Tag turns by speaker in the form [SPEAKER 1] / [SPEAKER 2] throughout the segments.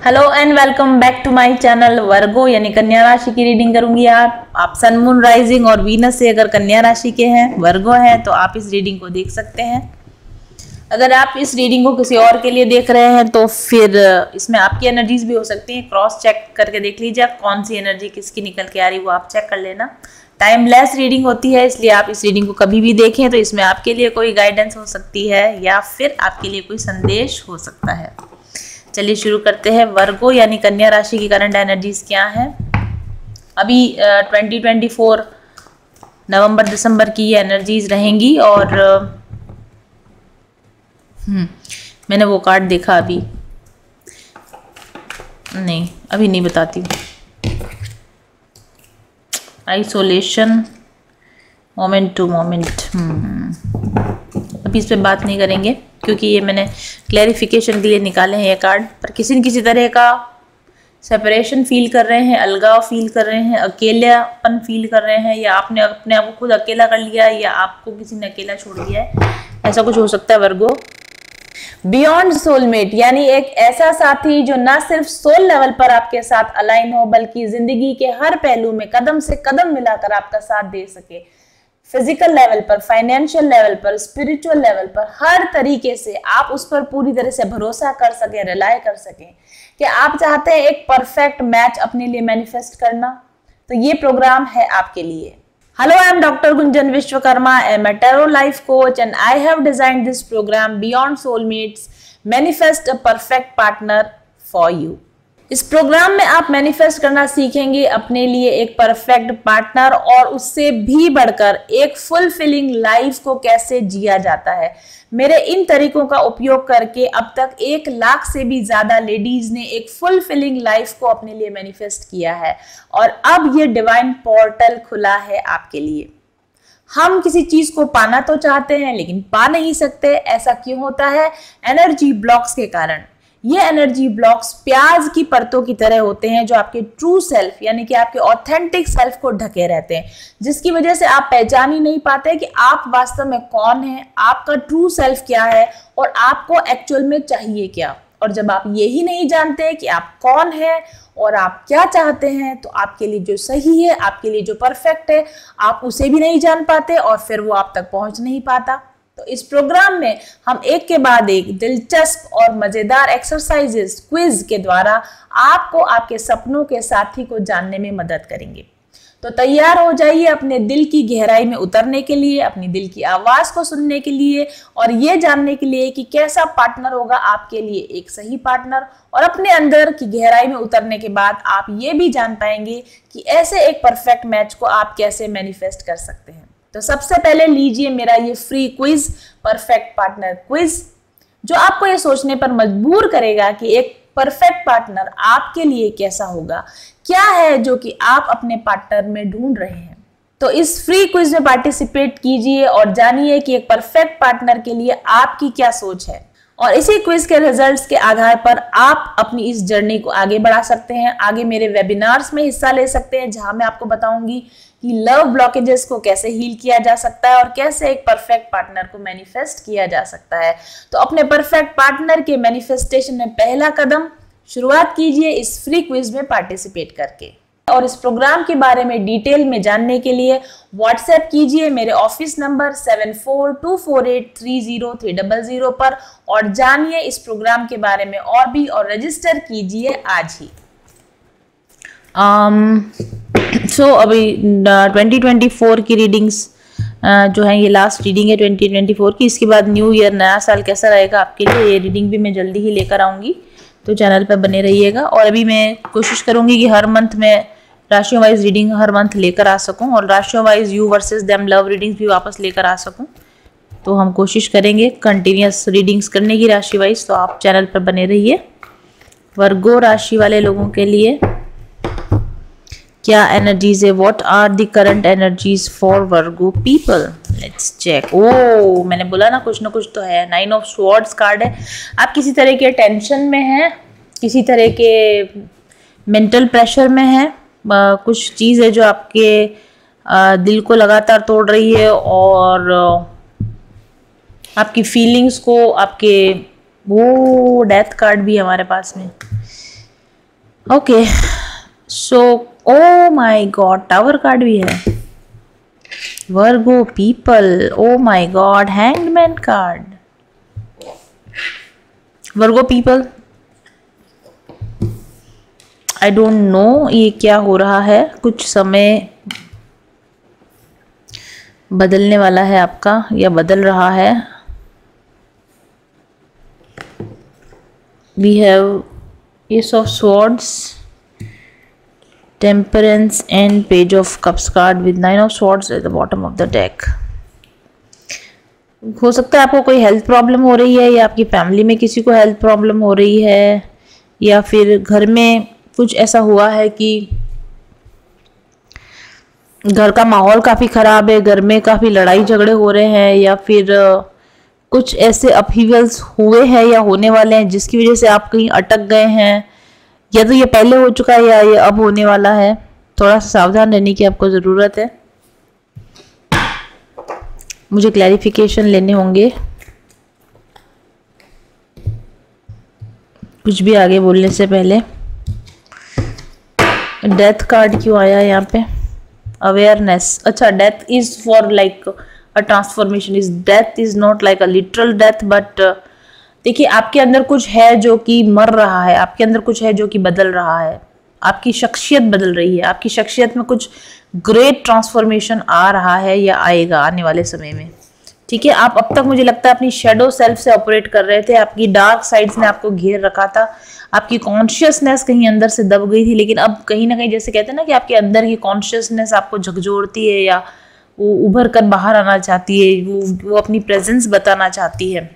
[SPEAKER 1] Hello and welcome back to my channel. Virgo यानी कन्या राशि की रीडिंग करूंगी। आप सन मून राइजिंग और वीनस से अगर कन्या राशि के हैं, वर्गो हैं, तो आप इस रीडिंग को देख सकते हैं। अगर आप इस रीडिंग को किसी और के लिए देख रहे हैं तो फिर इसमें आपकी एनर्जीज भी हो सकती हैं। क्रॉस चेक करके देख लीजिए कौन सी एनर्जी किसकी निकल के आ रही है, वो आप चेक कर लेना। टाइमलेस रीडिंग होती है, इसलिए आप इस रीडिंग को कभी भी देखें तो इसमें आपके लिए कोई गाइडेंस हो सकती है या फिर आपके लिए कोई संदेश हो सकता है। चलिए शुरू करते हैं। वर्गो यानी कन्या राशि की करंट एनर्जीज क्या है। अभी 2024 नवंबर दिसंबर की ये एनर्जीज रहेंगी। और मैंने वो कार्ड देखा, अभी नहीं बताती हूँ। आइसोलेशन, मोमेंट टू मोमेंट, अभी इस पे बात नहीं करेंगे क्योंकि ये मैंने क्लैरिफिकेशन के लिए निकाले हैं ये कार्ड। पर किसी न किसी तरह का सेपरेशन फील कर रहे हैं, अलगाव फील कर रहे हैं, अकेलापन फील कर रहे हैं, या आपने अपने आप को खुद अकेला कर लिया या आपको किसी ने अकेला छोड़ दिया है, ऐसा कुछ हो सकता है वर्गो। बियॉन्ड सोलमेट यानी एक ऐसा साथी जो ना सिर्फ सोल लेवल पर आपके साथ अलाइन हो बल्कि जिंदगी के हर पहलू में कदम से कदम मिलाकर आपका साथ दे सके। फिजिकल लेवल पर, फाइनेंशियल लेवल पर, स्पिरिचुअल लेवल पर, हर तरीके से आप उस पर पूरी तरह से भरोसा कर सके, रिलाय कर सके। कि आप चाहते हैं एक परफेक्ट मैच अपने लिए मैनिफेस्ट करना, तो ये प्रोग्राम है आपके लिए। Hello, I am Dr. Gunjan Vishwakarma. I am a tarot life coach and I have designed this program Beyond Soulmates, Manifest a Perfect Partner for you. इस प्रोग्राम में आप मैनिफेस्ट करना सीखेंगे अपने लिए एक परफेक्ट पार्टनर, और उससे भी बढ़कर एक फुलफिलिंग लाइफ को कैसे जिया जाता है। मेरे इन तरीकों का उपयोग करके अब तक 1 लाख से भी ज्यादा लेडीज ने एक फुलफिलिंग लाइफ को अपने लिए मैनिफेस्ट किया है, और अब ये डिवाइन पोर्टल खुला है आपके लिए। हम किसी चीज को पाना तो चाहते हैं लेकिन पा नहीं सकते। ऐसा क्यों होता है? एनर्जी ब्लॉक्स के कारण। ये एनर्जी ब्लॉक्स प्याज की परतों की तरह होते हैं जो आपके ट्रू सेल्फ यानी कि आपके ऑथेंटिक सेल्फ को ढके रहते हैं, जिसकी वजह से आप पहचान ही नहीं पाते कि आप वास्तव में कौन हैं, आपका ट्रू सेल्फ क्या है और आपको एक्चुअल में चाहिए क्या। और जब आप यही नहीं जानते कि आप कौन है और आप क्या चाहते हैं, तो आपके लिए जो सही है, आपके लिए जो परफेक्ट है, आप उसे भी नहीं जान पाते और फिर वो आप तक पहुंच नहीं पाता। तो इस प्रोग्राम में हम एक के बाद एक दिलचस्प और मजेदार एक्सरसाइजेस, क्विज के द्वारा आपको आपके सपनों के साथी को जानने में मदद करेंगे। तो तैयार हो जाइए अपने दिल की गहराई में उतरने के लिए, अपनी दिल की आवाज को सुनने के लिए और ये जानने के लिए कि कैसा पार्टनर होगा आपके लिए एक सही पार्टनर। और अपने अंदर की गहराई में उतरने के बाद आप ये भी जान पाएंगे कि ऐसे एक परफेक्ट मैच को आप कैसे मैनिफेस्ट कर सकते हैं। तो सबसे पहले लीजिए मेरा ये free quiz, perfect partner quiz, जो आपको ये सोचने पर मजबूर करेगा कि एक परफेक्ट पार्टनर आपके लिए कैसा होगा, क्या है जो कि आप अपने पार्टनर में ढूंढ रहे हैं। तो इस फ्री क्विज में पार्टिसिपेट कीजिए और जानिए कि एक परफेक्ट पार्टनर के लिए आपकी क्या सोच है। और इसी क्विज के रिजल्ट्स के आधार पर आप अपनी इस जर्नी को आगे बढ़ा सकते हैं। आगे मेरे वेबिनार्स में हिस्सा ले सकते हैं जहां मैं आपको बताऊंगी कि लव ब्लॉकेजेस को कैसे हील किया जा सकता है और कैसे एक परफेक्ट पार्टनर को मैनिफेस्ट किया जा सकता है। तो अपने परफेक्ट पार्टनर के मैनिफेस्टेशन में पहला कदम शुरुआत कीजिए इस फ्री क्विज में पार्टिसिपेट करके। और इस प्रोग्राम के बारे में डिटेल में जानने के लिए व्हाट्सएप कीजिए मेरे ऑफिस नंबर 7424830300 पर और जानिए इस प्रोग्राम के बारे में और भी, और रजिस्टर कीजिए आज ही। अभी 2024 की रीडिंग्स जो है, ये लास्ट रीडिंग है 2024 की। इसके बाद न्यू ईयर, नया साल कैसा रहेगा आपके लिए, ये रीडिंग भी मैं जल्दी ही लेकर आऊँगी, तो चैनल पर बने रहिएगा। और अभी मैं कोशिश करूँगी कि हर मंथ में राशियों वाइज रीडिंग हर मंथ लेकर आ सकूँ और राशियों wise you versus them love readings भी वापस लेकर आ सकूँ। तो हम कोशिश करेंगे कंटिन्यूस रीडिंग्स करने की राशि वाइज, तो आप चैनल पर बने रहिए। वर्गो राशि वाले लोगों के लिए क्या एनर्जीज है, what are the current energies for Virgo people, let's check. ओ, मैंने बोला ना कुछ तो है। 9 ऑफ स्वॉर्ड्स कार्ड है। आप किसी तरह के टेंशन में हैं, किसी तरह के मेंटल प्रेशर में हैं, कुछ चीज़ है जो आपके दिल को लगातार तोड़ रही है और आपकी फीलिंग्स को, आपके वो डेथ कार्ड भी हमारे पास में, okay so oh my God, tower card भी है। वर्गो people, oh my God, hangman card. Virgo people, I don't know ये क्या हो रहा है, कुछ समय बदलने वाला है आपका या बदल रहा है। We have ace of swords, temperance and page of cups card with 9 of swords at the bottom of the deck. हो सकता है आपको कोई हेल्थ प्रॉब्लम हो रही है या आपकी फैमिली में किसी को हेल्थ प्रॉब्लम हो रही है, या फिर घर में कुछ ऐसा हुआ है कि घर का माहौल काफ़ी ख़राब है, घर में काफ़ी लड़ाई झगड़े हो रहे हैं, या फिर कुछ ऐसे अपहीवल्स हुए हैं या होने वाले हैं जिसकी वजह से आप कहीं अटक गए हैं, या तो ये पहले हो चुका है या ये अब होने वाला है। थोड़ा सा सावधान रहने की आपको ज़रूरत है। मुझे क्लैरिफिकेशन लेने होंगे कुछ भी आगे बोलने से पहले। डेथ कार्ड क्यों आया यहाँ पे? अवेयरनेस, अच्छा death is for like a transformation, is death is not like a literal death, but देखिए आपके अंदर कुछ है जो कि मर रहा है, आपके अंदर कुछ है जो कि बदल रहा है, आपकी शख्सियत बदल रही है, आपकी शख्सियत में कुछ ग्रेट ट्रांसफॉर्मेशन आ रहा है या आएगा आने वाले समय में। ठीक है, आप अब तक मुझे लगता है अपनी शेडो सेल्फ से ऑपरेट कर रहे थे, आपकी डार्क साइड्स ने आपको घेर रखा था, आपकी कॉन्शियसनेस कहीं अंदर से दब गई थी, लेकिन अब कहीं ना कहीं जैसे कहते हैं ना कि आपके अंदर की कॉन्शियसनेस आपको झकझोरती है या वो उभर कर बाहर आना चाहती है, वो अपनी प्रेजेंस बताना चाहती है।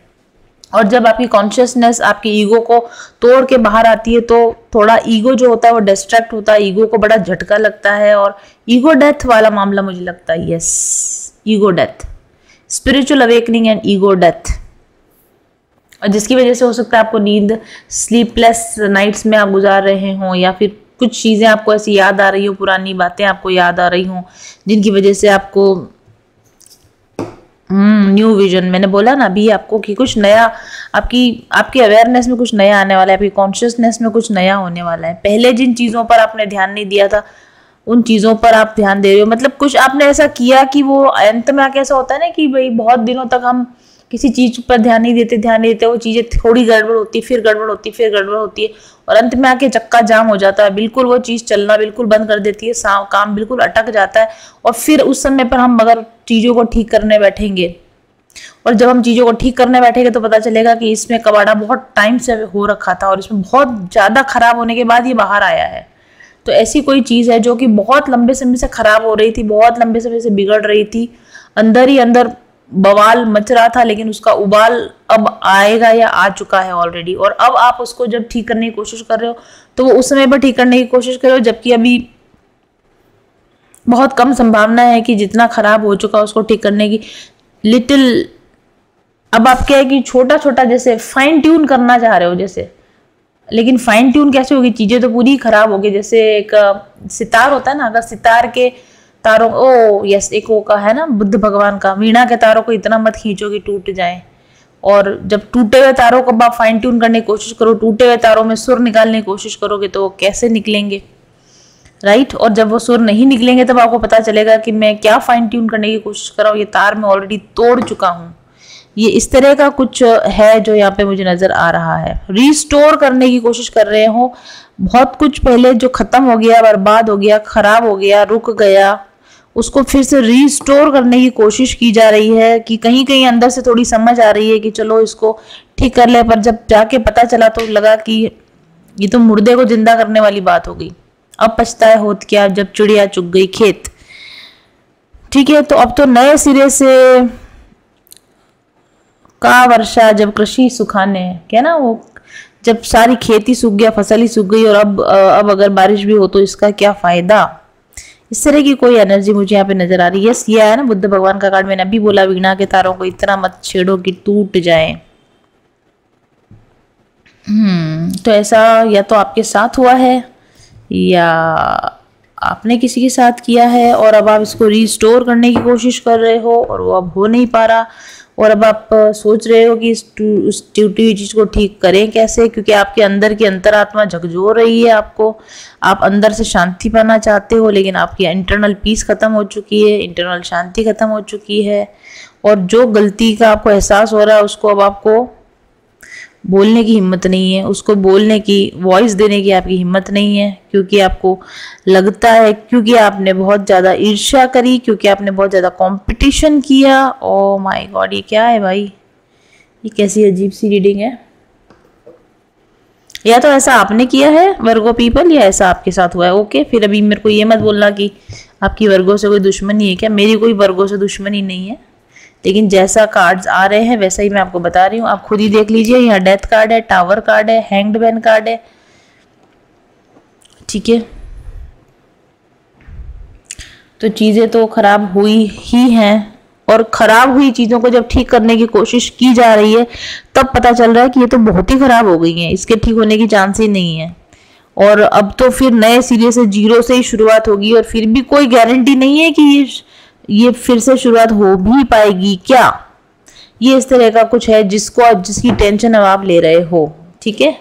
[SPEAKER 1] और जब आपकी कॉन्शियसनेस आपकी ईगो को तोड़ के बाहर आती है तो थोड़ा ईगो जो होता है वो डिस्ट्रैक्ट होता है, ईगो को बड़ा झटका लगता है, और ईगो डेथ वाला मामला मुझे लगता है, yes ego death, spiritual awakening and ego death, और जिसकी वजह से हो सकता है आपको नींद, स्लीपलेस नाइट्स में आप गुजार रहे हों, या फिर कुछ चीज़ें आपको ऐसी याद आ रही हो, पुरानी बातें आपको याद आ रही हों जिनकी वजह से आपको न्यू विजन, मैंने बोला ना अभी आपको कि कुछ नया आपकी अवेयरनेस में कुछ नया आने वाला है, आपकी कॉन्शियसनेस में कुछ नया होने वाला है। पहले जिन चीज़ों पर आपने ध्यान नहीं दिया था उन चीज़ों पर आप ध्यान दे रहे हो, मतलब कुछ आपने ऐसा किया कि वो अंत में आके ऐसा होता है ना कि भाई बहुत दिनों तक हम किसी चीज़ पर ध्यान नहीं देते, वो चीज़ें थोड़ी गड़बड़ होती, फिर गड़बड़ होती, फिर गड़बड़ होती है, और अंत में आके चक्का जाम हो जाता है, बिल्कुल वो चीज़ चलना बिल्कुल बंद कर देती है, काम बिल्कुल अटक जाता है, और फिर उस समय पर हम अगर चीज़ों को ठीक करने बैठेंगे, और जब हम चीज़ों को ठीक करने बैठेंगे तो पता चलेगा कि इसमें कबाड़ा बहुत टाइम से हो रखा था और इसमें बहुत ज़्यादा खराब होने के बाद ये बाहर आया है। तो ऐसी कोई चीज़ है जो कि बहुत लंबे समय से खराब हो रही थी, बहुत लंबे समय से बिगड़ रही थी, अंदर ही अंदर बवाल मच रहा था, लेकिन उसका उबाल अब आएगा या आ चुका है ऑलरेडी, और अब आप उसको जब ठीक करने की कोशिश कर रहे हो तो वो उस समय पर ठीक करने की कोशिश कर रहे हो, जबकि अभी बहुत कम संभावना है कि जितना खराब हो चुका उसको ठीक करने की। लिटिल अब आप क्या है कि छोटा छोटा जैसे फाइन ट्यून करना चाह रहे हो जैसे, लेकिन फाइन ट्यून कैसे होगी, चीजें तो पूरी खराब होगी। जैसे एक सितार होता है ना, अगर सितार के तारों यस एक वो का है ना बुद्ध भगवान का, वीणा के तारों को इतना मत खींचो कि टूट जाए, और जब टूटे हुए तारों को आप फाइन ट्यून करने की कोशिश करो, टूटे हुए तारों में सुर निकालने की कोशिश करोगे तो वो कैसे निकलेंगे, राइट। और जब वो सुर नहीं निकलेंगे तब आपको पता चलेगा कि मैं क्या फाइन ट्यून करने की कोशिश कर रहा हूँ, ये तार मैं ऑलरेडी तोड़ चुका हूँ। ये इस तरह का कुछ है जो यहाँ पे मुझे नजर आ रहा है। रिस्टोर करने की कोशिश कर रहे हो, बहुत कुछ पहले जो खत्म हो गया, बर्बाद हो गया, खराब हो गया, रुक गया, उसको फिर से रिस्टोर करने की कोशिश की जा रही है, कि कहीं कहीं अंदर से थोड़ी समझ आ रही है कि चलो इसको ठीक कर ले, पर जब जाके पता चला तो लगा कि ये तो मुर्दे को जिंदा करने वाली बात हो गई। अब पछताए होत क्या जब चिड़िया चुग गई खेत। ठीक है, तो अब तो नए सिरे से का वर्षा जब कृषि सुखाने, क्या ना वो, जब सारी खेती सूख गया, फसल ही सूख गई, और अब अगर बारिश भी हो तो इसका क्या फायदा। इस तरह की कोई एनर्जी मुझे यहाँ पे नजर आ रही है। यस, ये है ना बुद्ध भगवान का कार्ड, मैंने अभी बोला वीणा के तारों को इतना मत छेड़ो कि टूट जाए। तो ऐसा या तो आपके साथ हुआ है या आपने किसी के साथ किया है, और अब आप इसको रिस्टोर करने की कोशिश कर रहे हो और वो अब हो नहीं पा रहा, और अब आप सोच रहे हो कि उस टूटी हुई चीज़ को ठीक करें कैसे, क्योंकि आपके अंदर की अंतरात्मा झकझोर रही है आपको, आप अंदर से शांति पाना चाहते हो, लेकिन आपकी इंटरनल पीस खत्म हो चुकी है, इंटरनल शांति खत्म हो चुकी है। और जो गलती का आपको एहसास हो रहा है उसको अब आपको बोलने की हिम्मत नहीं है, उसको बोलने की, वॉइस देने की आपकी हिम्मत नहीं है, क्योंकि आपको लगता है, क्योंकि आपने बहुत ज़्यादा ईर्ष्या करी, क्योंकि आपने बहुत ज़्यादा कंपटीशन किया। ओह माय गॉड, ये क्या है भाई, ये कैसी अजीब सी रीडिंग है। या तो ऐसा आपने किया है वर्गो पीपल, या ऐसा आपके साथ हुआ है। ओके, फिर अभी मेरे को ये मत बोलना कि आपकी वर्गो से कोई दुश्मनी है क्या। मेरी कोई वर्गो से दुश्मनी नहीं है, लेकिन जैसा कार्ड्स आ रहे हैं वैसा ही मैं आपको बता रही हूँ। आप खुद ही देख लीजिए, यहाँ डेथ कार्ड है, टावर कार्ड है, हैंग्ड मैन कार्ड है, ठीक है। तो चीज़ें तो खराब हुई ही हैं, और खराब हुई चीज़ों को जब ठीक करने की कोशिश की जा रही है तब पता चल रहा है कि ये तो बहुत ही खराब हो गई हैं, इसके ठीक होने की चांस ही नहीं है। और अब तो फिर नए सिरे से, जीरो से ही शुरुआत होगी, और फिर भी कोई गारंटी नहीं है कि ये फिर से शुरुआत हो भी पाएगी क्या। ये इस तरह का कुछ है जिसकी टेंशन अब आप ले रहे हो, ठीक है।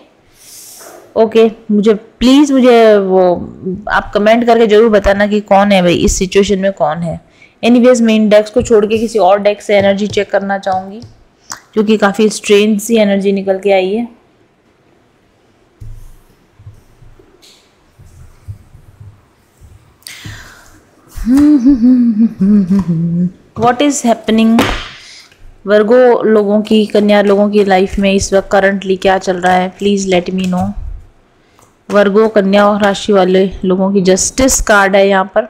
[SPEAKER 1] ओके, मुझे प्लीज वो आप कमेंट करके जरूर बताना कि कौन है भाई, इस सिचुएशन में कौन है। एनीवेज मैं इन डेक्स को छोड़ के किसी और डेक से एनर्जी चेक करना चाहूंगी, क्योंकि काफी स्ट्रेंज सी एनर्जी निकल के आई है। What is happening? वर्गो लोगों की, कन्या लोगों की लाइफ में इस वक्त करंटली क्या चल रहा है, प्लीज लेट मी नो। वर्गो कन्या राशि वाले लोगों की जस्टिस कार्ड है यहाँ पर,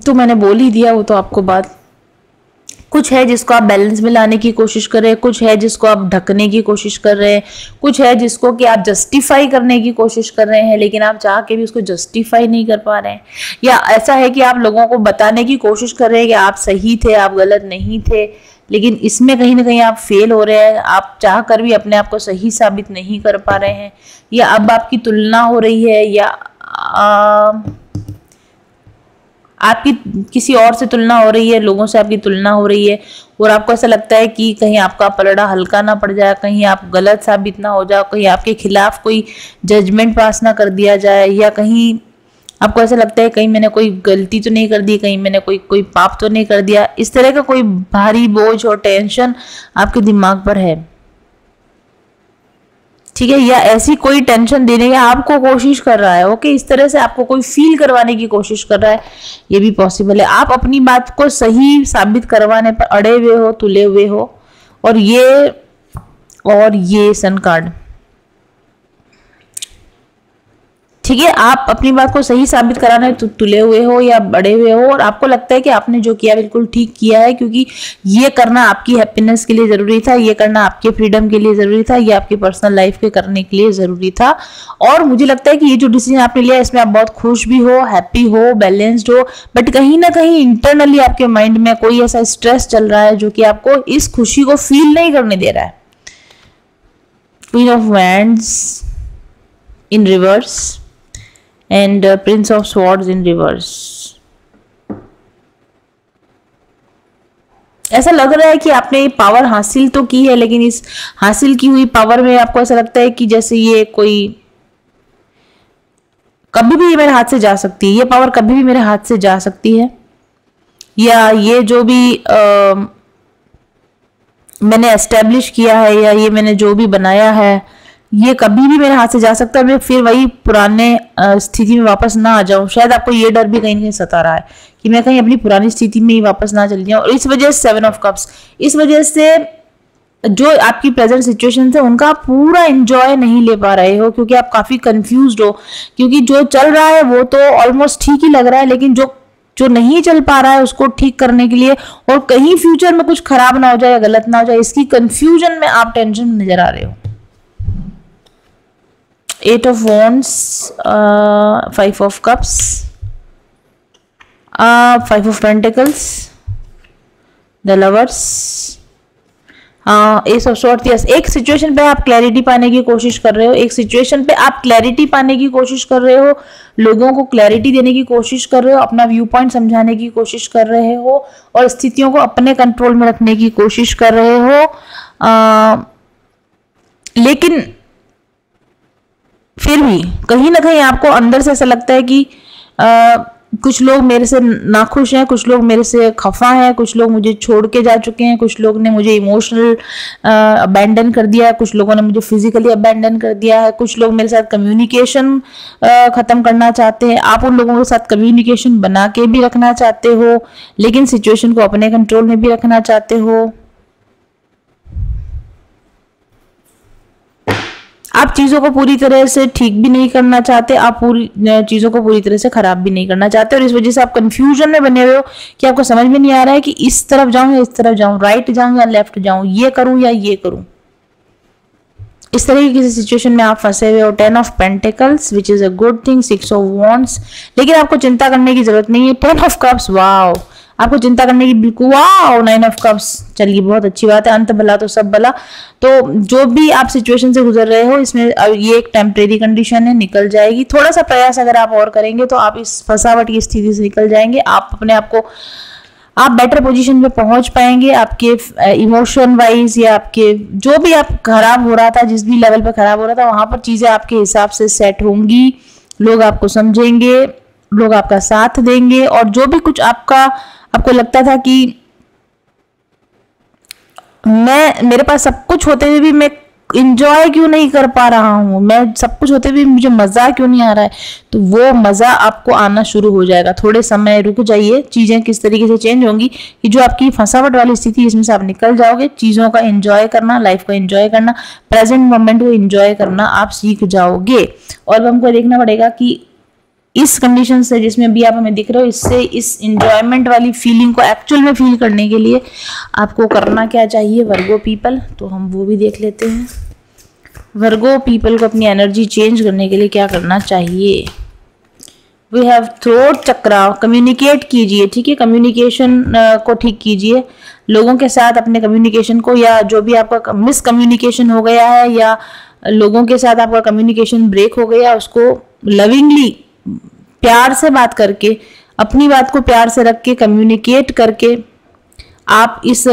[SPEAKER 1] तो मैंने बोल ही दिया, वो तो आपको बात। कुछ है जिसको आप बैलेंस में लाने की कोशिश कर रहे हैं, कुछ है जिसको आप ढकने की कोशिश कर रहे हैं, कुछ है जिसको कि आप जस्टिफाई करने की कोशिश कर रहे हैं, लेकिन आप चाह के भी उसको जस्टिफाई नहीं कर पा रहे हैं। या ऐसा है कि आप लोगों को बताने की कोशिश कर रहे हैं कि आप सही थे, आप गलत नहीं थे, लेकिन इसमें कहीं ना कहीं आप फेल हो रहे हैं। आप चाह कर भी अपने आप को सही साबित नहीं कर पा रहे हैं, या अब आपकी तुलना हो रही है, या आपकी किसी और से तुलना हो रही है, लोगों से आपकी तुलना हो रही है, और आपको ऐसा लगता है कि कहीं आपका पलड़ा हल्का ना पड़ जाए, कहीं आप गलत साबित ना हो जाओ, कहीं आपके खिलाफ कोई जजमेंट पास ना कर दिया जाए, या कहीं आपको ऐसा लगता है कहीं मैंने कोई गलती तो नहीं कर दी, कहीं मैंने कोई पाप तो नहीं कर दिया। इस तरह का कोई भारी बोझ और टेंशन आपके दिमाग पर है, ठीक है। या ऐसी कोई टेंशन देने की आपको कोशिश कर रहा है, ओके, इस तरह से आपको कोई फील करवाने की कोशिश कर रहा है, ये भी पॉसिबल है। आप अपनी बात को सही साबित करवाने पर अड़े हुए हो, तुले हुए हो, और ये सन कार्ड, ठीक है। आप अपनी बात को सही साबित कराने तुले हुए हो या बड़े हुए हो, और आपको लगता है कि आपने जो किया बिल्कुल ठीक किया है, क्योंकि ये करना आपकी हैप्पीनेस के लिए जरूरी था, ये करना आपके फ्रीडम के लिए जरूरी था, ये आपकी पर्सनल लाइफ के करने के लिए जरूरी था। और मुझे लगता है कि ये जो डिसीजन आपने लिया इसमें आप बहुत खुश भी हो, हैप्पी हो, बैलेंस्ड हो, बट कहीं ना कहीं इंटरनली आपके माइंड में कोई ऐसा स्ट्रेस चल रहा है जो कि आपको इस खुशी को फील नहीं करने दे रहा है। Queen of wands in reverse and Prince of swords in reverse. ऐसा लग रहा है कि आपने पावर हासिल तो की है, लेकिन इस हासिल की हुई पावर में आपको ऐसा लगता है कि जैसे ये कोई कभी भी मेरे हाथ से जा सकती है, ये पावर कभी भी मेरे हाथ से जा सकती है, या ये जो भी मैंने एस्टेब्लिश किया है, या ये मैंने जो भी बनाया है, ये कभी भी मेरे हाथ से जा सकता है, मैं फिर वही पुराने स्थिति में वापस ना आ जाऊं। शायद आपको ये डर भी कहीं ना कहीं सता रहा है कि मैं कहीं अपनी पुरानी स्थिति में ही वापस ना चली जाऊं, और इस वजह से 7 ऑफ कप्स, इस वजह से जो आपकी प्रेजेंट सिचुएशन है उनका आप पूरा एंजॉय नहीं ले पा रहे हो, क्योंकि आप काफी कंफ्यूज्ड हो, क्योंकि जो चल रहा है वो तो ऑलमोस्ट ठीक ही लग रहा है, लेकिन जो नहीं चल पा रहा है उसको ठीक करने के लिए, और कहीं फ्यूचर में कुछ खराब ना हो जाए या गलत ना हो जाए, इसकी कंफ्यूजन में आप टेंशन में नजर आ रहे हो। 8 of Wands, 5 of Cups, 5 of Pentacles, the Lovers, S of swords, yes, एक सिचुएशन पे आप क्लैरिटी पाने की कोशिश कर रहे हो, एक सिचुएशन पे आप क्लैरिटी पाने की कोशिश कर रहे हो, लोगों को क्लैरिटी देने की कोशिश कर रहे हो, अपना व्यू पॉइंट समझाने की कोशिश कर रहे हो और स्थितियों को अपने कंट्रोल में रखने की कोशिश कर रहे हो। लेकिन फिर भी कहीं ना कहीं आपको अंदर से ऐसा लगता है कि कुछ लोग मेरे से नाखुश हैं, कुछ लोग मेरे से खफा हैं, कुछ लोग मुझे छोड़ के जा चुके हैं, कुछ लोग ने मुझे इमोशनल अबैंडन कर दिया है, कुछ लोगों ने मुझे फिजिकली अबैंडन कर दिया है, कुछ लोग मेरे साथ कम्युनिकेशन खत्म करना चाहते हैं। आप उन लोगों के साथ कम्युनिकेशन बना के भी रखना चाहते हो, लेकिन सिचुएशन को अपने कंट्रोल में भी रखना चाहते हो। आप चीज़ों को पूरी तरह से ठीक भी नहीं करना चाहते, आप पूरी चीज़ों को पूरी तरह से खराब भी नहीं करना चाहते, और इस वजह से आप कंफ्यूजन में बने हुए हो कि आपको समझ में नहीं आ रहा है कि इस तरफ जाऊं या इस तरफ जाऊं, राइट जाऊं या लेफ्ट जाऊं, ये करूं या ये करूं। इस तरह की किसी सिचुएशन में आप फंसे हुए हो। 10 of pentacles which is a good thing, 6 of wands, लेकिन आपको चिंता करने की जरूरत नहीं है। 10 ऑफ कप्स, वाओ, आपको चिंता करने की बिल्कुल, वाओ, 9 ऑफ कप्स, चलिए बहुत अच्छी बात है, अंत भला तो सब भला। तो जो भी आप सिचुएशन से गुजर रहे हो, इसमें ये एक टेम्परेरी कंडीशन है, निकल जाएगी। थोड़ा सा प्रयास अगर आप और करेंगे तो आप इस फंसावट की स्थिति से निकल जाएंगे। आप अपने आप को, आप बेटर पोजीशन पे पहुंच पाएंगे, आपके इमोशन वाइज या आपके जो भी आप खराब हो रहा था, जिस भी लेवल पे खराब हो रहा था, वहां पर चीजें आपके हिसाब से सेट होंगी, लोग आपको समझेंगे, लोग आपका साथ देंगे, और जो भी कुछ आपको लगता था कि मेरे पास सब कुछ होते हुए भी मैं इंजॉय क्यों नहीं कर पा रहा हूँ, मैं सब कुछ होते हुए मुझे मजा क्यों नहीं आ रहा है, तो वो मजा आपको आना शुरू हो जाएगा। थोड़े समय रुक जाइए, चीजें किस तरीके से चेंज होंगी कि जो आपकी फंसावट वाली स्थिति, इसमें से आप निकल जाओगे। चीजों का एंजॉय करना, लाइफ को एंजॉय करना, प्रेजेंट मोमेंट को एंजॉय करना आप सीख जाओगे। और हमको देखना पड़ेगा कि इस कंडीशन से जिसमें भी आप हमें दिख रहे हो, इससे इस एंजॉयमेंट वाली फीलिंग को एक्चुअल में फील करने के लिए आपको करना क्या चाहिए वर्गो पीपल, तो हम वो भी देख लेते हैं। वर्गो पीपल को अपनी एनर्जी चेंज करने के लिए क्या करना चाहिए। We have throat chakra, communicate कीजिए, ठीक है, कम्युनिकेशन को ठीक कीजिए, लोगों के साथ अपने कम्युनिकेशन को, या जो भी आपका मिसकम्युनिकेशन हो गया है या लोगों के साथ आपका कम्युनिकेशन ब्रेक हो गया, उसको लविंगली, प्यार से बात करके, अपनी बात को प्यार से रख के, कम्युनिकेट करके आप इस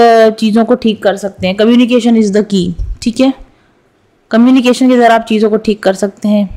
[SPEAKER 1] चीज़ों को ठीक कर सकते हैं। कम्युनिकेशन इज द की, ठीक है, कम्युनिकेशन के द्वारा आप चीज़ों को ठीक कर सकते हैं।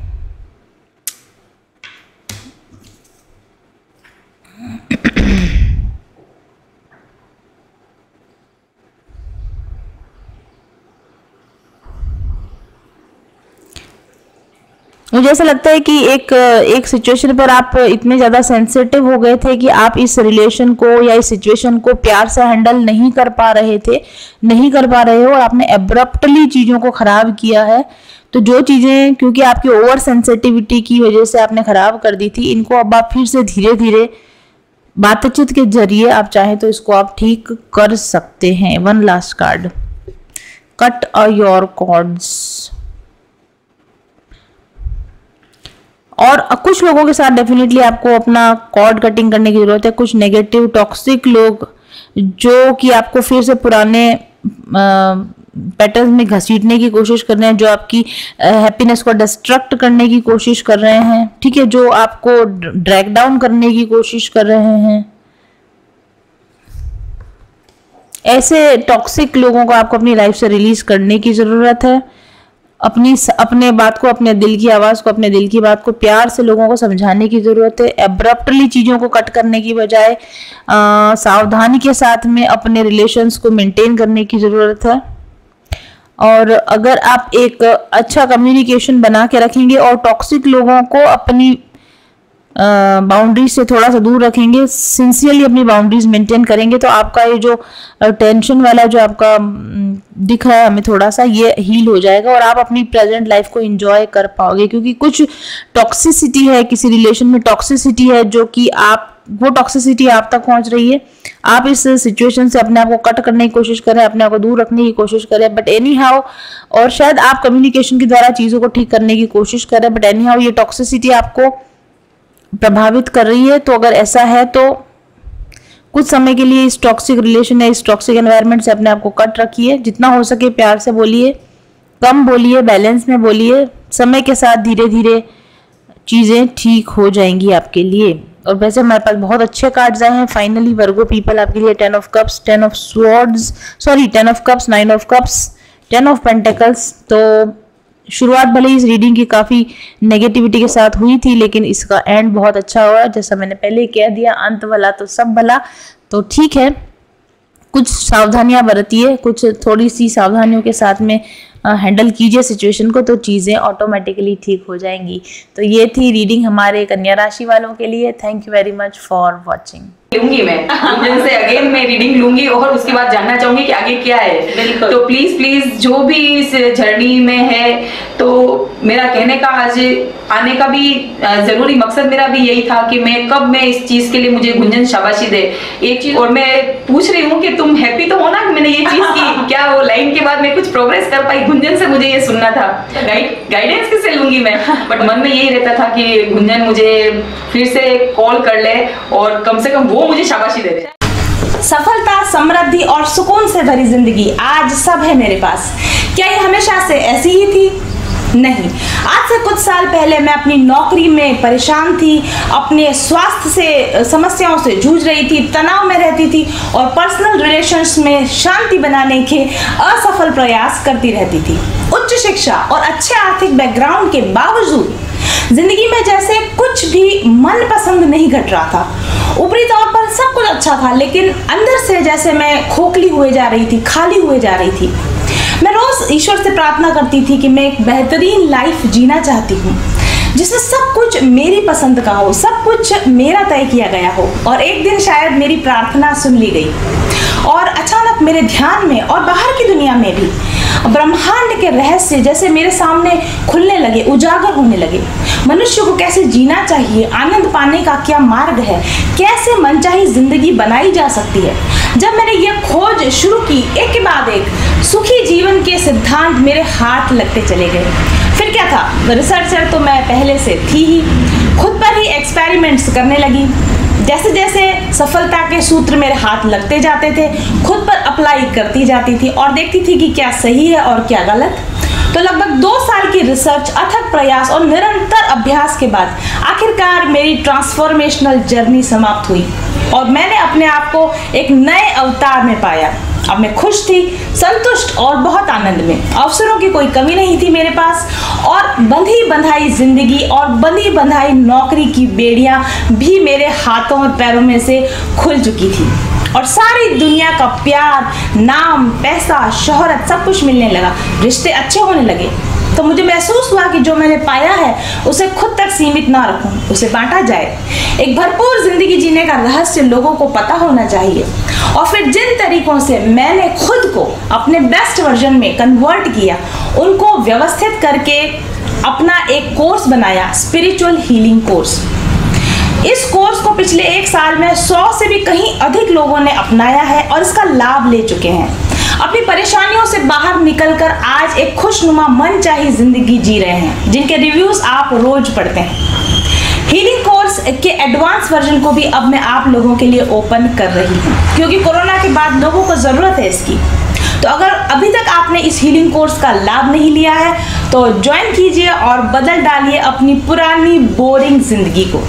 [SPEAKER 1] मुझे ऐसा लगता है कि एक सिचुएशन पर आप इतने ज़्यादा सेंसिटिव हो गए थे कि आप इस रिलेशन को या इस सिचुएशन को प्यार से हैंडल नहीं कर पा रहे हो, और आपने एब्रप्टली चीज़ों को खराब किया है। तो जो चीज़ें क्योंकि आपकी ओवर सेंसिटिविटी की वजह से आपने खराब कर दी थी, इनको अब आप फिर से धीरे धीरे बातचीत के जरिए आप चाहे तो इसको आप ठीक कर सकते हैं। One last card, cut your cords. और कुछ लोगों के साथ डेफिनेटली आपको अपना कॉर्ड कटिंग करने की जरूरत है। कुछ नेगेटिव टॉक्सिक लोग जो कि आपको फिर से पुराने पैटर्न में घसीटने की कोशिश कर रहे हैं, जो आपकी हैप्पीनेस को डिस्ट्रक्ट करने की कोशिश कर रहे हैं, ठीक है, जो आपको ड्रैग डाउन करने की कोशिश कर रहे हैं, ऐसे टॉक्सिक लोगों को आपको अपनी लाइफ से रिलीज करने की जरूरत है। अपने बात को, अपने दिल की आवाज को, अपने दिल की बात को प्यार से लोगों को समझाने की जरूरत है। एब्रप्टली चीजों को कट करने की बजाय सावधानी के साथ में अपने रिलेशंस को मेंटेन करने की जरूरत है। और अगर आप एक अच्छा कम्युनिकेशन बना के रखेंगे और टॉक्सिक लोगों को अपनी बाउंड्रीज से थोड़ा सा दूर रखेंगे, सिंसियरली अपनी बाउंड्रीज मेंटेन करेंगे, तो आपका ये जो टेंशन वाला जो आपका दिख रहा है हमें थोड़ा सा, ये हील हो जाएगा और आप अपनी प्रेजेंट लाइफ को एंजॉय कर पाओगे। क्योंकि कुछ टॉक्सिसिटी है, किसी रिलेशन में टॉक्सिसिटी है, जो कि वो टॉक्सिसिटी आप तक पहुंच रही है। आप इस सिचुएशन से अपने आप को कट करने की कोशिश करें, अपने आप को दूर रखने की कोशिश करें, बट एनी हाउ, और शायद आप कम्युनिकेशन के द्वारा चीजों को ठीक करने की कोशिश करें, बट एनी हाउ ये टॉक्सिसिटी आपको प्रभावित कर रही है। तो अगर ऐसा है तो कुछ समय के लिए इस टॉक्सिक रिलेशन या इस टॉक्सिक एनवायरनमेंट से अपने आप को कट रखिए। जितना हो सके प्यार से बोलिए, कम बोलिए, बैलेंस में बोलिए। समय के साथ धीरे धीरे चीज़ें ठीक हो जाएंगी आपके लिए। और वैसे हमारे पास बहुत अच्छे कार्ड्स आए हैं फाइनली वर्गो पीपल आपके लिए। 10 of cups, 10 of swords, 10 of cups, 9 of cups, 10 of pentacles. तो शुरुआत भले ही इस रीडिंग की काफ़ी नेगेटिविटी के साथ हुई थी, लेकिन इसका एंड बहुत अच्छा हुआ। जैसा मैंने पहले कह दिया, अंत भला तो सब भला। तो ठीक है, कुछ सावधानियां बरतिए, कुछ थोड़ी सी सावधानियों के साथ में हैंडल कीजिए सिचुएशन को, तो चीज़ें ऑटोमेटिकली ठीक हो जाएंगी। तो ये थी रीडिंग हमारे कन्या राशि वालों के लिए। Thank you very much for watching.
[SPEAKER 2] लूंगी मैं गुंजन से अगेन मैं रीडिंग लूंगी और उसके बाद जानना चाहूंगी कि आगे क्या है। तो प्लीज जो भी इस जर्नी में है, तो मेरा कहने का आज आने का भी जरूरी मकसद मेरा भी यही था कि मैं इस चीज के लिए मुझे गुंजन शाबाशी दे एक चीज। और मैं पूछ रही हूँ कि तुम हैप्पी तो हो ना कि मैंने ये चीज की? क्या वो लाइन के बाद मैं कुछ प्रोग्रेस कर पाई? गुंजन से मुझे ये सुनना था। गाइडेंस किससे लूंगी मैं? बट मन में यही रहता था कि गुंजन मुझे फिर से कॉल कर ले और कम से कम वो मुझे शाबाशी दे दे।
[SPEAKER 3] सफलता, समृद्धि और सुकून से भरी जिंदगी आज सब है मेरे पास। क्या ये हमेशा से ऐसी ही थी? नहीं। आज से कुछ साल पहले मैं अपनी नौकरी में परेशान थी, अपने स्वास्थ्य से समस्याओं से जूझ रही थी, तनाव में रहती थी और पर्सनल रिलेशंस में शांति बनाने के असफल प्रयास करती रहती थी। उच्च शिक्षा और अच्छे आर्थिक बैकग्राउंड के बावजूद जिंदगी में जैसे कुछ भी मन पसंद नहीं घट रहा था। ऊपरी तौर पर सब कुछ अच्छा था, लेकिन अंदर से जैसे मैं खोखली हुए जा रही थी, खाली हुए जा रही थी। मैं रोज ईश्वर से प्रार्थना करती थी कि मैं एक बेहतरीन लाइफ जीना चाहती हूँ, जिसमें सब कुछ मेरी पसंद का हो, सब कुछ मेरा तय किया गया हो। और एक दिन शायद मेरी प्रार्थना सुन ली गई और अचानक मेरे ध्यान में और बाहर की दुनिया में भी ब्रह्मांड के रहस्य जैसे मेरे सामने खुलने लगे, उजागर होने लगे। मनुष्य को कैसे जीना चाहिए, आनंद पाने का क्या मार्ग है, कैसे मनचाही जिंदगी बनाई जा सकती है। जब मैंने ये खोज शुरू की, एक के बाद एक सुखी जीवन के सिद्धांत मेरे हाथ लगते चले गए। फिर क्या था, रिसर्चर तो मैं पहले से थी ही, खुद पर ही एक्सपेरिमेंट्स करने लगी। जैसे जैसे सफलता के सूत्र मेरे हाथ लगते जाते थे, खुद पर अप्लाई करती जाती थी और देखती थी कि क्या सही है और क्या गलत। तो लगभग 2 साल की रिसर्च, अथक प्रयास और निरंतर अभ्यास के बाद आखिरकार मेरी ट्रांसफॉर्मेशनल जर्नी समाप्त हुई और मैंने अपने आप को एक नए अवतार में पाया। अब मैं खुश थी, संतुष्ट और बहुत आनंद में। अवसरों की कोई कमी नहीं थी मेरे पास और बंधी बंधाई जिंदगी और बंधी बंधाई नौकरी की बेड़ियां भी मेरे हाथों और पैरों में से खुल चुकी थी और सारी दुनिया का प्यार, नाम, पैसा, शोहरत सब कुछ मिलने लगा। रिश्ते अच्छे होने लगे। तो मुझे महसूस हुआ कि जो मैंने पाया है उसे खुद तक सीमित ना रखूं, उसे बांटा जाए। एक भरपूर जिंदगी जीने का रहस्य लोगों को पता होना चाहिए। और फिर जिन तरीकों से मैंने खुद को अपने बेस्ट वर्जन में कन्वर्ट किया, उनको व्यवस्थित करके अपना एक कोर्स बनाया, स्पिरिचुअल हीलिंग कोर्स। इस कोर्स को पिछले 1 साल में 100 से भी कहीं अधिक लोगों ने अपनाया है और इसका लाभ ले चुके हैं। अपनी परेशानियों से बाहर निकलकर आज एक खुशनुमा मनचाही जिंदगी जी रहे हैं, जिनके रिव्यूज आप रोज पढ़ते हैं। हीलिंग कोर्स के एडवांस वर्जन को भी अब मैं आप लोगों के लिए ओपन कर रही हूँ, क्योंकि कोरोना के बाद लोगों को जरूरत है इसकी। तो अगर अभी तक आपने इस हीलिंग कोर्स का लाभ नहीं लिया है तो ज्वाइन कीजिए और बदल डालिए अपनी पुरानी बोरिंग जिंदगी को।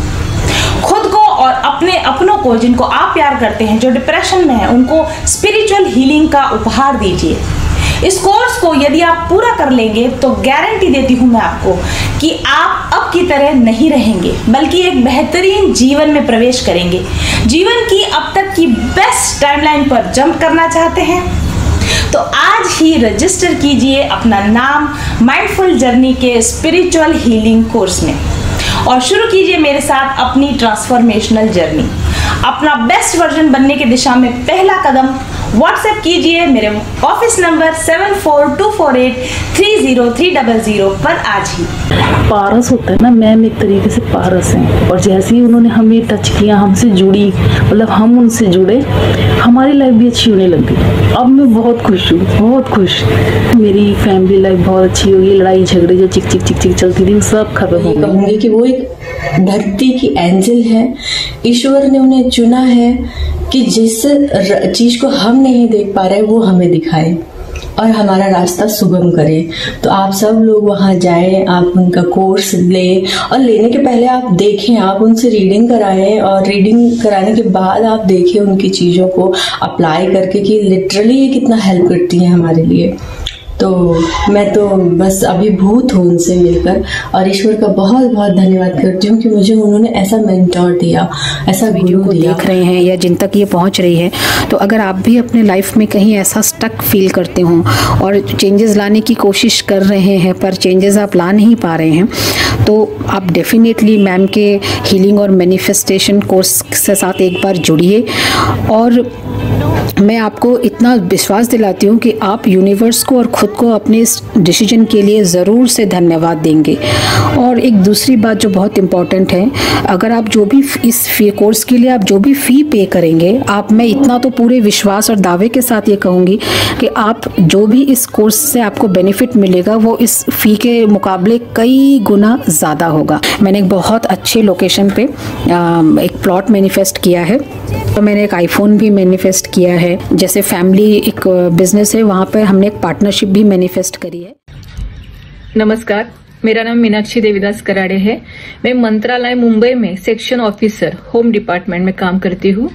[SPEAKER 3] खुद को और अपने अपनों को, जिनको आप प्यार करते हैं, जो डिप्रेशन में हैं, उनको स्पिरिचुअल हीलिंग का उपहार दीजिए। इस कोर्स को यदि आप पूरा कर लेंगे तो गारंटी देती हूँ मैं आपको कि आप अब की तरह नहीं रहेंगे, बल्कि एक बेहतरीन जीवन में प्रवेश करेंगे। जीवन की अब तक की बेस्ट टाइमलाइन पर जंप करना चाहते हैं तो आज ही रजिस्टर कीजिए अपना नाम माइंडफुल जर्नी के स्पिरिचुअल हीलिंग कोर्स में और शुरू कीजिए मेरे साथ अपनी ट्रांसफॉर्मेशनल जर्नी। अपना बेस्ट वर्जन बनने की दिशा में पहला कदम व्हाट्सएप कीजिए मेरे ऑफिस नंबर 7424830300 पर आज ही।
[SPEAKER 4] पारस होता है ना मैम, एक तरीके से पारस हैं और जैसे ही उन्होंने हमें टच किया, हमसे जुड़ी, मतलब हम उनसे जुड़े, हमारी लाइफ भी अच्छी होने लग गई। अब मैं बहुत खुश हूँ, बहुत खुश। मेरी फैमिली लाइफ बहुत अच्छी होगी। लड़ाई झगड़े जो चिक चिक चिक चिक चलती थी वो सब खत्म हो गई।
[SPEAKER 5] कहूँगी कि वो एक धरती की एंजल है। ईश्वर ने उन्हें चुना है कि जिस चीज को हम नहीं देख पा रहे वो हमें दिखाए और हमारा रास्ता सुगम करे। तो आप सब लोग वहां जाएं, आप उनका कोर्स लें और लेने के पहले आप देखें, आप उनसे रीडिंग कराएं और रीडिंग कराने के बाद आप देखें उनकी चीज़ों को अप्लाई करके कि लिटरली ये कितना हेल्प करती हैं हमारे लिए। तो मैं तो बस अभिभूत हूँ उनसे मिलकर और ईश्वर का बहुत बहुत धन्यवाद करती हूँ कि मुझे उन्होंने ऐसा मेंटोर दिया, ऐसा वीडियो को
[SPEAKER 6] देख रहे हैं या जिन तक ये पहुँच रही है। तो अगर आप भी अपने लाइफ में कहीं ऐसा स्टक फील करते हो और चेंजेस लाने की कोशिश कर रहे हैं पर चेंजेस आप ला नहीं पा रहे हैं, तो आप डेफिनेटली मैम के हीलिंग और मैनिफेस्टेशन कोर्स के साथ एक बार जुड़िए। और मैं आपको इतना विश्वास दिलाती हूँ कि आप यूनिवर्स को और ख़ुद को अपने इस डिसीजन के लिए ज़रूर से धन्यवाद देंगे। और एक दूसरी बात जो बहुत इम्पॉर्टेंट है, अगर आप जो भी इस कोर्स के लिए आप जो भी फ़ी पे करेंगे, आप, मैं इतना तो पूरे विश्वास और दावे के साथ ये कहूँगी कि आप जो भी इस कोर्स से आपको बेनिफिट मिलेगा वो इस फ़ी के मुकाबले कई गुना ज़्यादा होगा। मैंने एक बहुत अच्छे लोकेशन पे एक प्लॉट मैनिफेस्ट किया है और मैंने एक आईफोन भी मैनिफेस्ट किया है। जैसे फैमिली एक बिजनेस है, वहाँ पर हमने एक पार्टनरशिप भी मैनिफेस्ट करी है।
[SPEAKER 7] नमस्कार, मेरा नाम मीनाक्षी देवीदास कराड़े है। मैं मंत्रालय मुंबई में सेक्शन ऑफिसर होम डिपार्टमेंट में काम करती हूँ।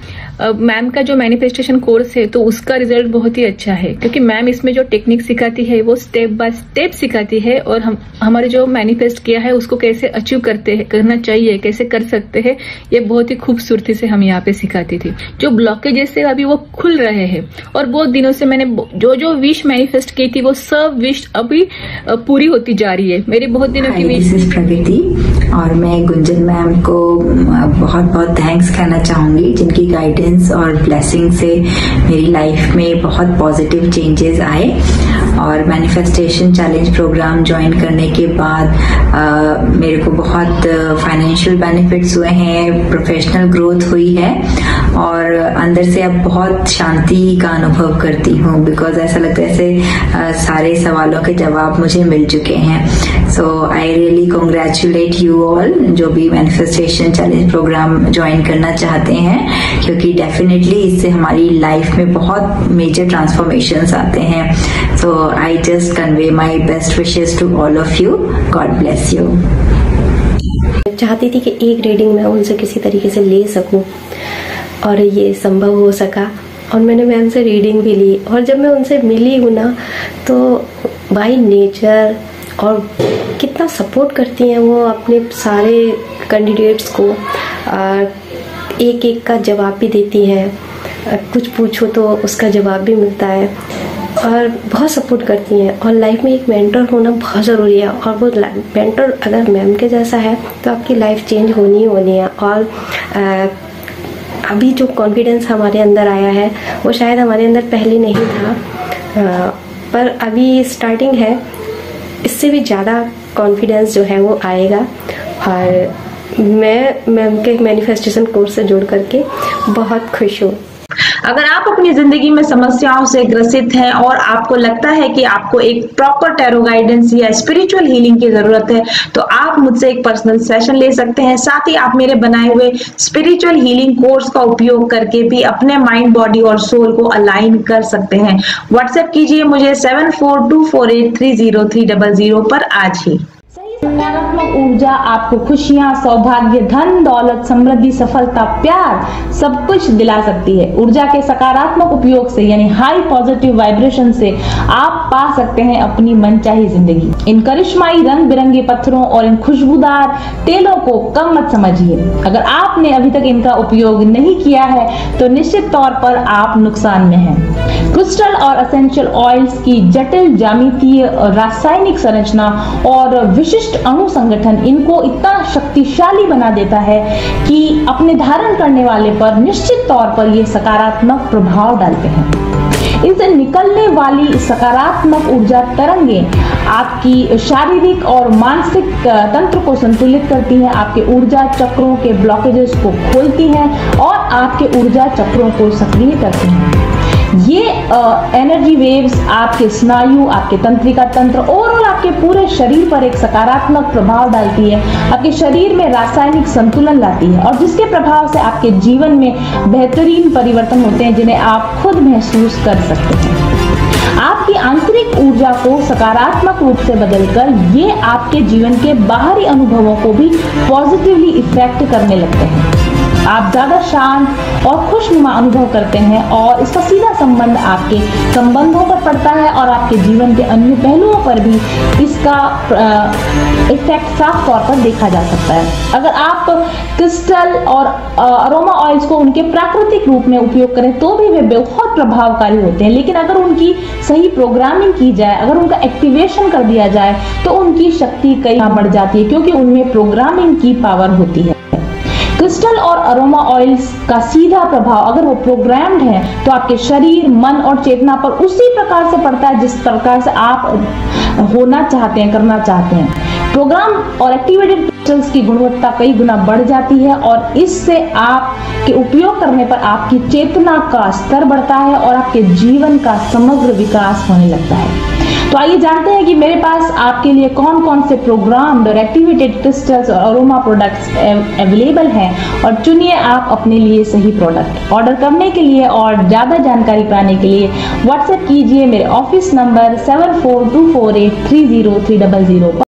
[SPEAKER 7] मैम का जो मैनिफेस्टेशन कोर्स है तो उसका रिजल्ट बहुत ही अच्छा है, क्योंकि मैम इसमें जो टेक्निक सिखाती है वो स्टेप बाय स्टेप सिखाती है और हमारे जो मैनिफेस्ट किया है उसको कैसे अचीव करना चाहिए, कैसे कर सकते हैं, ये बहुत ही खूबसूरती से हम यहाँ पे सिखाती थी। जो ब्लॉकेजेस है अभी वो खुल रहे हैं और बहुत दिनों से मैंने जो विश मैनिफेस्ट की थी वो सब विश अभी पूरी होती जा रही है। मेरी बहुत दिनों की विश।
[SPEAKER 8] दिस इज प्रगति और मैं गुंजन मैम को बहुत बहुत थैंक्स कहना चाहूंगी, जिनकी गाइडेंस और ब्लेसिंग से मेरी लाइफ में बहुत पॉजिटिव चेंजेस आए। और मैनिफेस्टेशन चैलेंज प्रोग्राम ज्वाइन करने के बाद मेरे को बहुत फाइनेंशियल बेनिफिट्स हुए हैं, प्रोफेशनल ग्रोथ हुई है और अंदर से अब बहुत शांति का अनुभव करती हूँ, बिकॉज ऐसा लगता है जैसे सारे सवालों के जवाब मुझे मिल चुके हैं। So I really congratulate you all जो भी मैनिफेस्टेशन चैलेंज प्रोग्राम ज्वाइन करना चाहते हैं, क्योंकि डेफिनेटली इससे हमारी लाइफ में बहुत मेजर ट्रांसफॉर्मेशंस आते हैं। So I just convey my best wishes to all of you. God bless you.
[SPEAKER 9] चाहती थी कि एक रीडिंग मैं उनसे किसी तरीके से ले सकूं और ये संभव हो सका और मैंने मैम से रीडिंग भी ली। और जब मैं उनसे मिली हूँ ना, तो बाय नेचर और कितना सपोर्ट करती हैं वो अपने सारे कैंडिडेट्स को, एक एक का जवाब भी देती हैं, कुछ पूछो तो उसका जवाब भी मिलता है और बहुत सपोर्ट करती हैं। और लाइफ में एक मेंटर होना बहुत ज़रूरी है और वो मेंटर अगर मैम के जैसा है तो आपकी लाइफ चेंज होनी ही होनी है। और अभी जो कॉन्फिडेंस हमारे अंदर आया है वो शायद हमारे अंदर पहले नहीं था, पर अभी स्टार्टिंग है, इससे भी ज़्यादा कॉन्फिडेंस जो है वो आएगा। और मैं मैम के मैनिफेस्टेशन कोर्स से जुड़ करके बहुत खुश हूँ।
[SPEAKER 3] अगर आप अपनी जिंदगी में समस्याओं से ग्रसित हैं और आपको लगता है कि आपको एक प्रॉपर टैरो गाइडेंस या स्पिरिचुअल हीलिंग की जरूरत है, तो आप मुझसे एक पर्सनल सेशन ले सकते हैं। साथ ही आप मेरे बनाए हुए स्पिरिचुअल हीलिंग कोर्स का उपयोग करके भी अपने माइंड, बॉडी और सोल को अलाइन कर सकते हैं। व्हाट्सएप कीजिए मुझे 7424830300 पर आज ही।
[SPEAKER 10] सकारात्मक ऊर्जा आपको खुशियां, सौभाग्य, धन, दौलत, समृद्धि, सफलता, प्यार सब कुछ दिला सकती है। ऊर्जा के सकारात्मक उपयोग से यानी हाई पॉजिटिव वाइब्रेशन से आप पा सकते हैं अपनी मनचाही जिंदगी। इन करिश्माई रंग बिरंगे पत्थरों और इन खुशबूदार तेलों को कम मत समझिए। अगर आपने अभी तक इनका उपयोग नहीं किया है तो निश्चित तौर पर आप नुकसान में हैं। क्रिस्टल और एसेंशियल ऑयल्स की जटिल ज्यामितीय, रासायनिक संरचना और विशिष्ट अणु संगठन इनको इतना शक्तिशाली बना देता है कि अपने धारण करने वाले पर निश्चित तौर पर ये सकारात्मक प्रभाव डालते हैं। इनसे निकलने वाली सकारात्मक ऊर्जा तरंगें आपकी शारीरिक और मानसिक तंत्र को संतुलित करती हैं, आपके ऊर्जा चक्रों के ब्लॉकेजेस को खोलती हैं और आपके ऊर्जा चक्रों को सक्रिय करती हैं। ये एनर्जी वेव्स आपके स्नायु, आपके तंत्रिका तंत्र, ओवरऑल आपके पूरे शरीर पर एक सकारात्मक प्रभाव डालती है, आपके शरीर में रासायनिक संतुलन लाती है और जिसके प्रभाव से आपके जीवन में बेहतरीन परिवर्तन होते हैं जिन्हें आप खुद महसूस कर सकते हैं। आपकी आंतरिक ऊर्जा को सकारात्मक रूप से बदलकर ये आपके जीवन के बाहरी अनुभवों को भी पॉजिटिवली इफेक्ट करने लगते हैं। आप ज्यादा शांत और खुशनुमा अनुभव करते हैं और इसका सीधा संबंध आपके संबंधों पर पड़ता है और आपके जीवन के अन्य पहलुओं पर भी इसका इफेक्ट साफ तौर पर देखा जा सकता है। अगर आप क्रिस्टल और अरोमा ऑयल्स को उनके प्राकृतिक रूप में उपयोग करें तो भी वे बहुत प्रभावकारी होते हैं, लेकिन अगर उनकी सही प्रोग्रामिंग की जाए, अगर उनका एक्टिवेशन कर दिया जाए तो उनकी शक्ति कई गुना बढ़ जाती है क्योंकि उनमें प्रोग्रामिंग की पावर होती है। क्रिस्टल और अरोमा ऑयल्स का सीधा प्रभाव अगर वो प्रोग्राम्ड है तो आपके शरीर, मन और चेतना पर उसी प्रकार से पड़ता है जिस प्रकार से आप होना चाहते हैं, करना चाहते हैं। प्रोग्राम और एक्टिवेटेड क्रिस्टल्स की गुणवत्ता कई गुना बढ़ जाती है और इससे आपके उपयोग करने पर आपकी चेतना का स्तर बढ़ता है और आपके जीवन का समग्र विकास होने लगता है। तो आइए जानते हैं कि मेरे पास आपके लिए कौन कौन से प्रोग्राम्ड और एक्टिवेटेड क्रिस्टल्स और अरोमा प्रोडक्ट्स अवेलेबल हैं और चुनिए आप अपने लिए सही प्रोडक्ट। ऑर्डर करने के लिए और ज़्यादा जानकारी पाने के लिए व्हाट्सएप कीजिए मेरे ऑफिस नंबर 7424830300 पर।